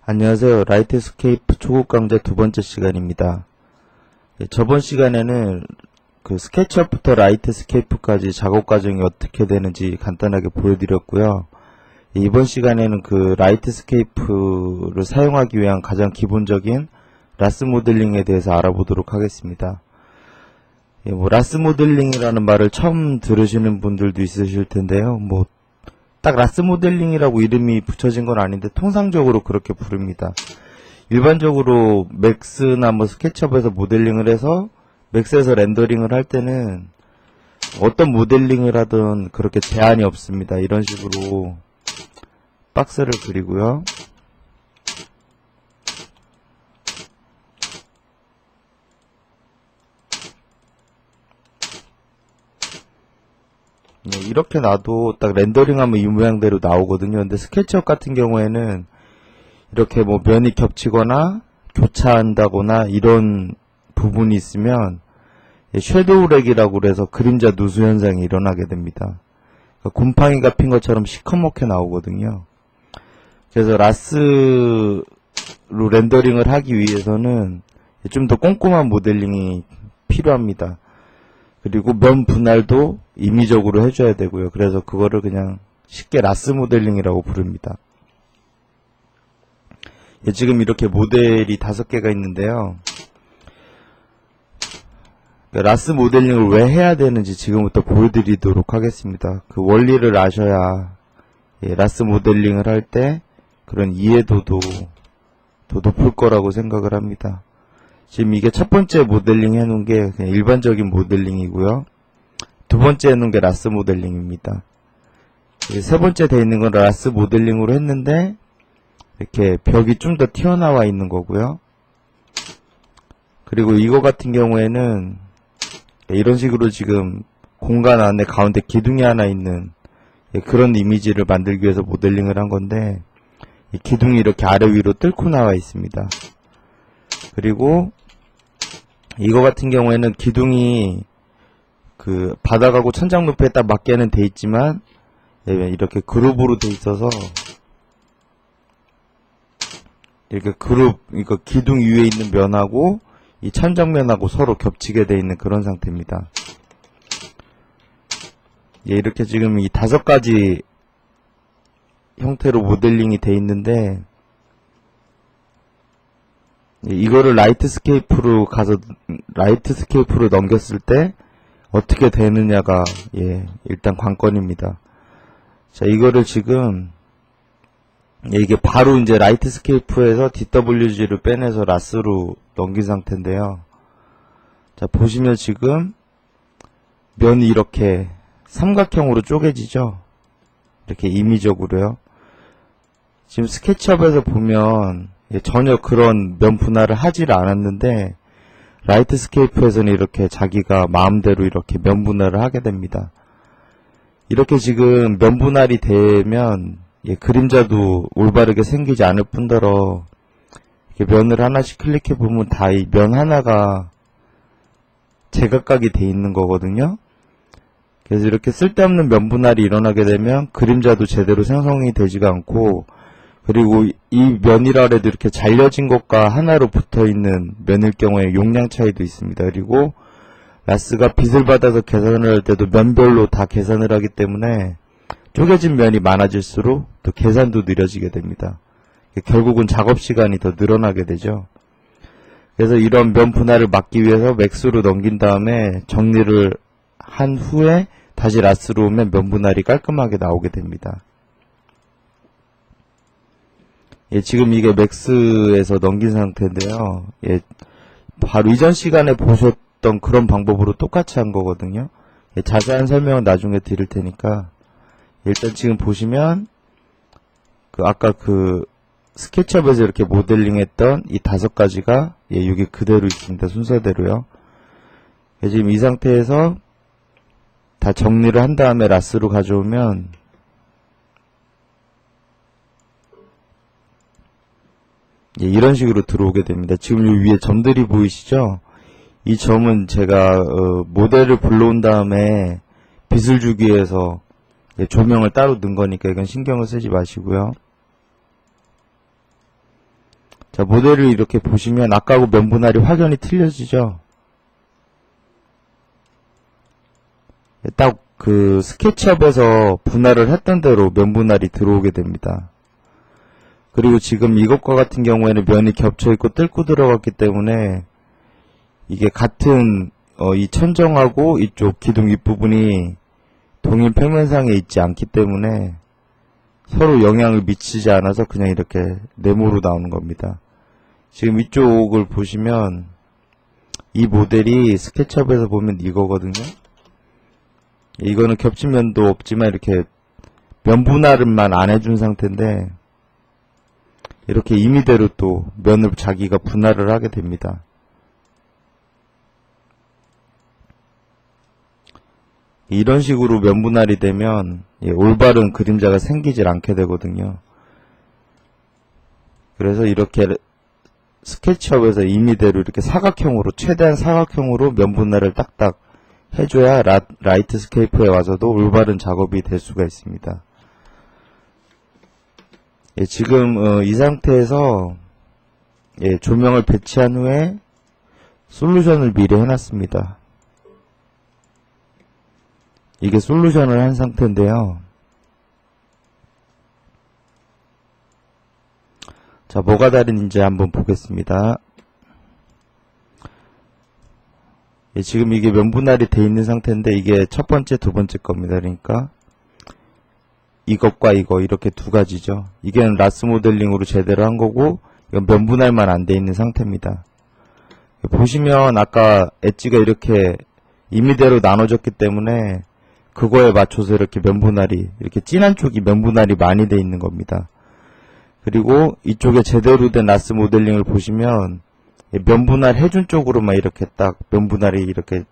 안녕하세요. 라이트스케이프 초급 강좌 두 번째 시간입니다. 저번 시간에는 그 스케치업부터 라이트스케이프까지 작업 과정이 어떻게 되는지 간단하게 보여드렸고요. 이번 시간에는 그 라이트스케이프를 사용하기 위한 가장 기본적인 라스 모델링에 대해서 알아보도록 하겠습니다. 라스 모델링이라는 말을 처음 들으시는 분들도 있으실 텐데요. 딱 라스 모델링이라고 이름이 붙여진 건 아닌데 통상적으로 그렇게 부릅니다. 일반적으로 맥스나 스케치업에서 모델링을 해서 맥스에서 렌더링을 할 때는 어떤 모델링을 하든 그렇게 제한이 없습니다. 이런 식으로 박스를 그리고요. 이렇게 놔도 딱 렌더링하면 이 모양대로 나오거든요. 근데 스케치업 같은 경우에는 이렇게 면이 겹치거나 교차한다거나 이런 부분이 있으면 섀도우 렉이라고 그래서 그림자 누수 현상이 일어나게 됩니다. 그러니까 곰팡이가 핀 것처럼 시커멓게 나오거든요. 그래서 라스로 렌더링을 하기 위해서는 좀 더 꼼꼼한 모델링이 필요합니다. 그리고 면 분할도 임의적으로 해줘야 되고요. 그래서 그거를 그냥 쉽게 라스 모델링이라고 부릅니다. 지금 이렇게 모델이 5개가 있는데요. 라스 모델링을 왜 해야 되는지 지금부터 보여드리도록 하겠습니다. 그 원리를 아셔야 라스 모델링을 할 때 그런 이해도도 더 높을 거라고 생각을 합니다. 지금 이게 첫 번째 모델링 해놓은 게 그냥 일반적인 모델링이고요. 두 번째 해놓은 게 라스 모델링입니다. 세 번째 돼 있는 건 라스 모델링으로 했는데 이렇게 벽이 좀 더 튀어나와 있는 거고요. 그리고 이거 같은 경우에는 이런 식으로 지금 공간 안에 가운데 기둥이 하나 있는 그런 이미지를 만들기 위해서 모델링을 한 건데 이 기둥이 이렇게 아래 위로 뚫고 나와 있습니다. 그리고 이거 같은 경우에는 기둥이 그 바닥하고 천장 높이에 딱 맞게는 돼 있지만 이렇게 그룹으로 돼 있어서 이렇게 이거 기둥 위에 있는 면하고 이 천장면하고 서로 겹치게 돼 있는 그런 상태입니다. 이렇게 지금 이 5가지 형태로 모델링이 돼 있는데 이거를 라이트스케이프로 넘겼을 때 어떻게 되느냐가 일단 관건입니다. 자, 이거를 지금 이게 바로 이제 라이트스케이프에서 DWG를 빼내서 라스로 넘긴 상태인데요. 자, 보시면 지금 면이 이렇게 삼각형으로 쪼개지죠. 이렇게 임의적으로요. 지금 스케치업에서 보면 전혀 그런 면 분할을 하지를 않았는데 라이트스케이프에서는 이렇게 자기가 마음대로 이렇게 면 분할을 하게 됩니다. 이렇게 지금 면 분할이 되면 그림자도 올바르게 생기지 않을 뿐더러 이렇게 면을 하나씩 클릭해 보면 다 이 면 하나가 제각각이 돼 있는 거거든요. 그래서 이렇게 쓸데없는 면 분할이 일어나게 되면 그림자도 제대로 생성이 되지가 않고, 그리고 이 면이라 해도 이렇게 잘려진 것과 하나로 붙어있는 면일 경우에 용량 차이도 있습니다. 그리고 라스가 빛을 받아서 계산을 할 때도 면별로 다 계산을 하기 때문에 쪼개진 면이 많아질수록 또 계산도 느려지게 됩니다. 결국은 작업 시간이 더 늘어나게 되죠. 그래서 이런 면 분할을 막기 위해서 맥스로 넘긴 다음에 정리를 한 후에 다시 라스로 오면 면 분할이 깔끔하게 나오게 됩니다. 지금 이게 맥스에서 넘긴 상태인데요. 바로 이전 시간에 보셨던 그런 방법으로 똑같이 한 거거든요. 자세한 설명은 나중에 드릴 테니까 일단 지금 보시면 아까 스케치업에서 이렇게 모델링 했던 이 5가지가 여기 그대로 있습니다. 순서대로요. 지금 이 상태에서 다 정리를 한 다음에 라스로 가져오면 이런 식으로 들어오게 됩니다. 지금 이 위에 점들이 보이시죠? 이 점은 제가 모델을 불러온 다음에 빛을 주기 위해서 조명을 따로 넣은 거니까 이건 신경을 쓰지 마시고요. 자, 모델을 이렇게 보시면 아까하고 면 분할이 확연히 틀려지죠? 딱 그 스케치업에서 분할을 했던 대로 면 분할이 들어오게 됩니다. 그리고 지금 이것과 같은 경우에는 면이 겹쳐있고 뚫고 들어갔기 때문에 이게 같은 이 천정하고 이쪽 기둥 윗부분이 동일 평면상에 있지 않기 때문에 서로 영향을 미치지 않아서 그냥 이렇게 네모로 나오는 겁니다. 지금 이쪽을 보시면 이 모델이 스케치업에서 보면 이거거든요. 이거는 겹친 면도 없지만 이렇게 면 분할만 안 해준 상태인데 이렇게 임의대로 또 면을 자기가 분할을 하게 됩니다. 이런 식으로 면 분할이 되면 올바른 그림자가 생기질 않게 되거든요. 그래서 이렇게 스케치업에서 임의대로 이렇게 사각형으로 최대한 사각형으로 면 분할을 딱딱 해줘야 라이트스케이프에 와서도 올바른 작업이 될 수가 있습니다. 지금 이 상태에서 조명을 배치한 후에 솔루션을 미리 해놨습니다. 이게 솔루션을 한 상태인데요. 자, 뭐가 다른지 한번 보겠습니다. 지금 이게 면 분할이 돼 있는 상태인데 이게 첫 번째, 두 번째 겁니다. 그러니까 이것과 이거 이렇게 두 가지죠. 이게 라스 모델링으로 제대로 한 거고 이건 면 분할만 안 돼 있는 상태입니다. 보시면 아까 엣지가 이렇게 임의대로 나눠졌기 때문에 그거에 맞춰서 이렇게 면 분할이 이렇게 진한 쪽이 면 분할이 많이 돼 있는 겁니다. 그리고 이쪽에 제대로 된 라스 모델링을 보시면 면 분할 해준 쪽으로만 이렇게 딱 면 분할이 이렇게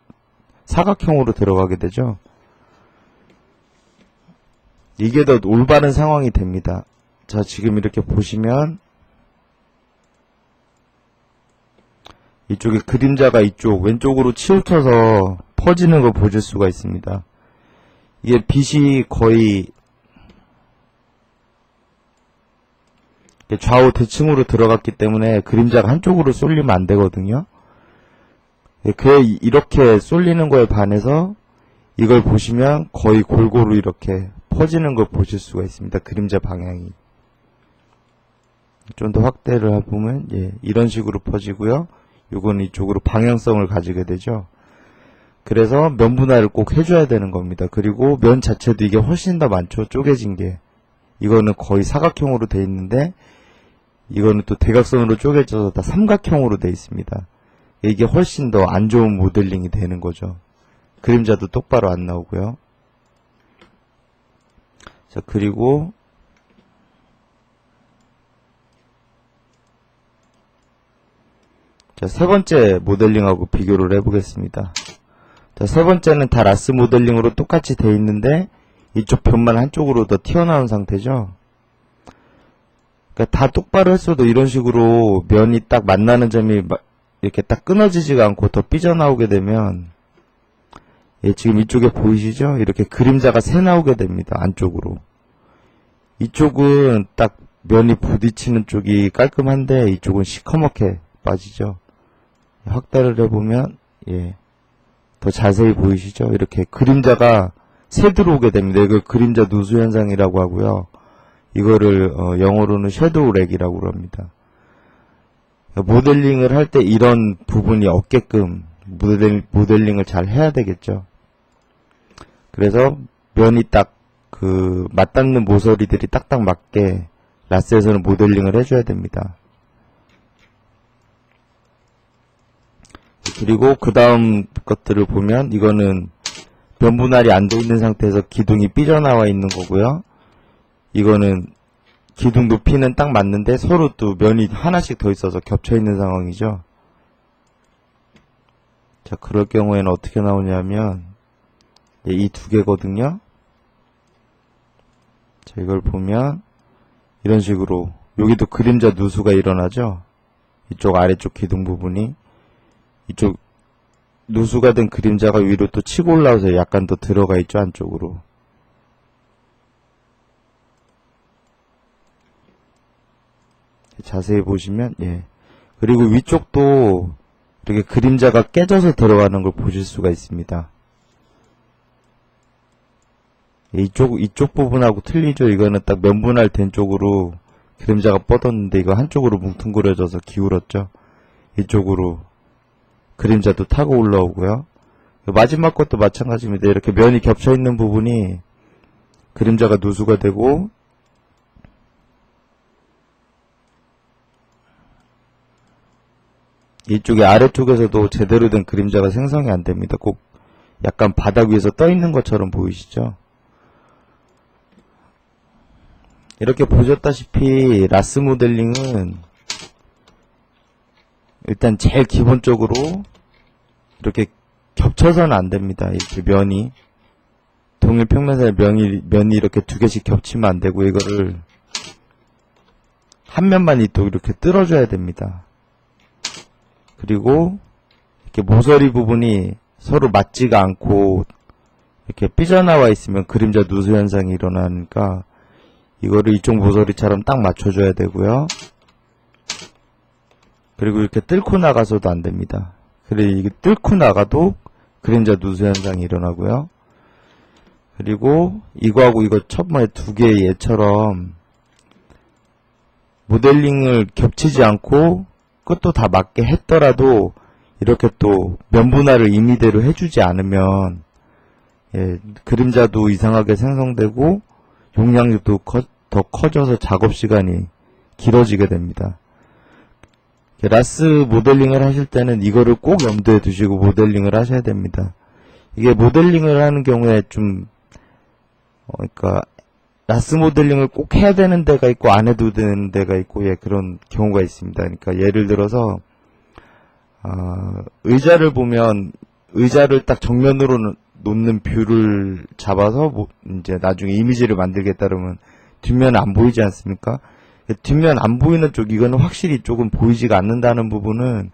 사각형으로 들어가게 되죠. 이게 더 올바른 상황이 됩니다. 자, 지금 이렇게 보시면 이쪽에 그림자가 이쪽 왼쪽으로 치우쳐서 퍼지는 걸 보실 수가 있습니다. 이게 빛이 거의 좌우 대칭으로 들어갔기 때문에 그림자가 한쪽으로 쏠리면 안 되거든요. 이렇게 쏠리는 거에 반해서 이걸 보시면 거의 골고루 이렇게 퍼지는 걸 보실 수가 있습니다. 그림자 방향이. 좀 더 확대를 해보면 이런 식으로 퍼지고요. 이건 이쪽으로 방향성을 가지게 되죠. 그래서 면 분할을 꼭 해줘야 되는 겁니다. 그리고 면 자체도 이게 훨씬 더 많죠. 쪼개진 게. 이거는 거의 사각형으로 돼 있는데 이거는 또 대각선으로 쪼개져서 다 삼각형으로 돼 있습니다. 이게 훨씬 더 안 좋은 모델링이 되는 거죠. 그림자도 똑바로 안 나오고요. 자, 그리고 자, 세 번째 모델링하고 비교를 해보겠습니다. 자, 세 번째는 다 라스 모델링으로 똑같이 돼 있는데 이쪽 변만 한쪽으로 더 튀어나온 상태죠. 그러니까 다 똑바로 했어도 이런 식으로 면이 딱 만나는 점이 이렇게 딱 끊어지지가 않고 더 삐져나오게 되면 지금 이쪽에 보이시죠? 이렇게 그림자가 새 나오게 됩니다. 안쪽으로. 이쪽은 딱 면이 부딪히는 쪽이 깔끔한데 이쪽은 시커멓게 빠지죠. 확대를 해보면 더 자세히 보이시죠? 이렇게 그림자가 새 들어오게 됩니다. 이걸 그림자 누수 현상이라고 하고요. 이거를 영어로는 섀도우 렉이라고 합니다. 모델링을 할 때 이런 부분이 없게끔 모델링을 잘 해야 되겠죠. 그래서 면이 딱 그 맞닿는 모서리들이 딱딱 맞게 라스에서는 모델링을 해줘야 됩니다. 그리고 그 다음 것들을 보면 이거는 면 분할이 안 돼 있는 상태에서 기둥이 삐져나와 있는 거고요. 이거는 기둥 높이는 딱 맞는데 서로 또 면이 하나씩 더 있어서 겹쳐 있는 상황이죠. 자, 그럴 경우에는 어떻게 나오냐면 이 두 개거든요. 자, 이걸 보면 이런 식으로 여기도 그림자 누수가 일어나죠. 이쪽 아래쪽 기둥 부분이 이쪽 누수가 된 그림자가 위로 또 치고 올라와서 약간 더 들어가 있죠. 안쪽으로. 자세히 보시면, 예. 그리고 위쪽도 이렇게 그림자가 깨져서 들어가는 걸 보실 수가 있습니다. 이쪽 부분하고 틀리죠. 이거는 딱 면분할 된 쪽으로 그림자가 뻗었는데, 이거 한쪽으로 뭉퉁그려져서 기울었죠. 이쪽으로 그림자도 타고 올라오고요. 마지막 것도 마찬가지입니다. 이렇게 면이 겹쳐있는 부분이 그림자가 누수가 되고, 이쪽에 아래쪽에서도 제대로 된 그림자가 생성이 안 됩니다. 꼭 약간 바닥 위에서 떠 있는 것처럼 보이시죠? 이렇게 보셨다시피 라스 모델링은 일단 제일 기본적으로 이렇게 겹쳐서는 안 됩니다. 이렇게 면이 동일 평면사의 면이 이렇게 두 개씩 겹치면 안 되고, 이거를 한 면만 또 이렇게 뜰어줘야 됩니다. 그리고 이렇게 모서리 부분이 서로 맞지가 않고 이렇게 삐져나와 있으면 그림자 누수 현상이 일어나니까 이거를 이쪽 모서리처럼 딱 맞춰줘야 되고요. 그리고 이렇게 뚫고 나가서도 안 됩니다. 그리고 이게 뚫고 나가도 그림자 누수 현상이 일어나고요. 그리고 이거하고 이거 첫번에 두 개의 얘처럼 모델링을 겹치지 않고 끝도 다 맞게 했더라도 이렇게 또 면분할을 임의대로 해주지 않으면, 예, 그림자도 이상하게 생성되고 용량도 더 커져서 작업 시간이 길어지게 됩니다. 라스 모델링을 하실 때는 이거를 꼭 염두에 두시고 모델링을 하셔야 됩니다. 이게 모델링을 하는 경우에 좀 그러니까 라스 모델링을 꼭 해야 되는 데가 있고 안 해도 되는 데가 있고, 예, 그런 경우가 있습니다. 그러니까 예를 들어서 의자를 보면 의자를 딱 정면으로 놓는 뷰를 잡아서 이제 나중에 이미지를 만들겠다 그러면 뒷면 안 보이지 않습니까? 뒷면 안 보이는 쪽, 이거는 확실히 조금 보이지가 않는다는 부분은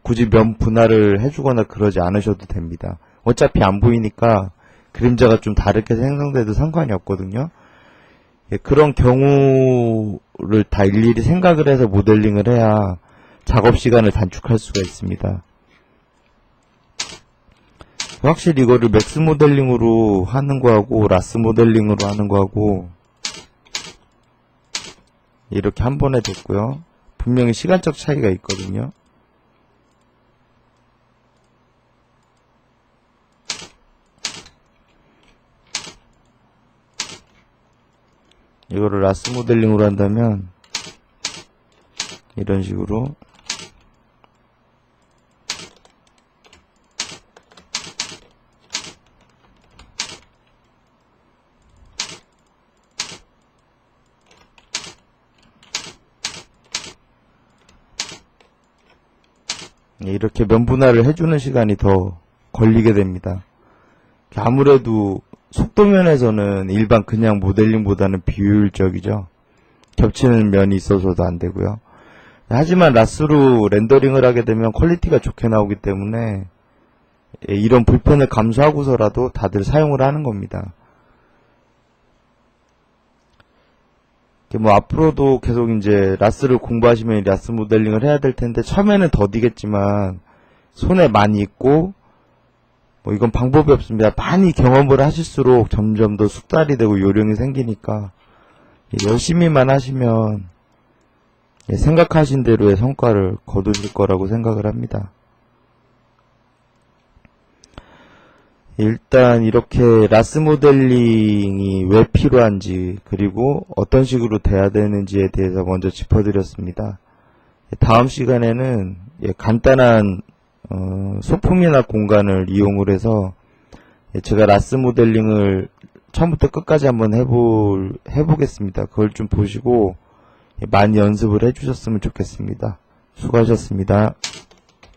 굳이 면 분할을 해주거나 그러지 않으셔도 됩니다. 어차피 안 보이니까 그림자가 좀 다르게 생성돼도 상관이 없거든요. 예, 그런 경우를 다 일일이 생각을 해서 모델링을 해야 작업 시간을 단축할 수가 있습니다. 확실히 이거를 맥스 모델링으로 하는 거하고 라스 모델링으로 하는 거하고 이렇게 한 번에 됐고요. 분명히 시간적 차이가 있거든요. 이거를 라스 모델링으로 한다면 이런 식으로 이렇게 면분할을 해주는 시간이 더 걸리게 됩니다. 아무래도 속도면에서는 일반 그냥 모델링보다는 비효율적이죠. 겹치는 면이 있어서도 안 되고요. 하지만 라스로 렌더링을 하게 되면 퀄리티가 좋게 나오기 때문에 이런 불편을 감수하고서라도 다들 사용을 하는 겁니다. 뭐 앞으로도 계속 이제 라스를 공부하시면 라스 모델링을 해야 될 텐데 처음에는 더디겠지만 손에 많이 있고 뭐 이건 방법이 없습니다. 많이 경험을 하실수록 점점 더 숙달이 되고 요령이 생기니까 열심히만 하시면 생각하신 대로의 성과를 거두실 거라고 생각을 합니다. 일단 이렇게 라스 모델링이 왜 필요한지 그리고 어떤 식으로 돼야 되는지에 대해서 먼저 짚어드렸습니다. 다음 시간에는 간단한 소품이나 공간을 이용을 해서 제가 라스 모델링을 처음부터 끝까지 한번 해보겠습니다. 그걸 좀 보시고 많이 연습을 해주셨으면 좋겠습니다. 수고하셨습니다.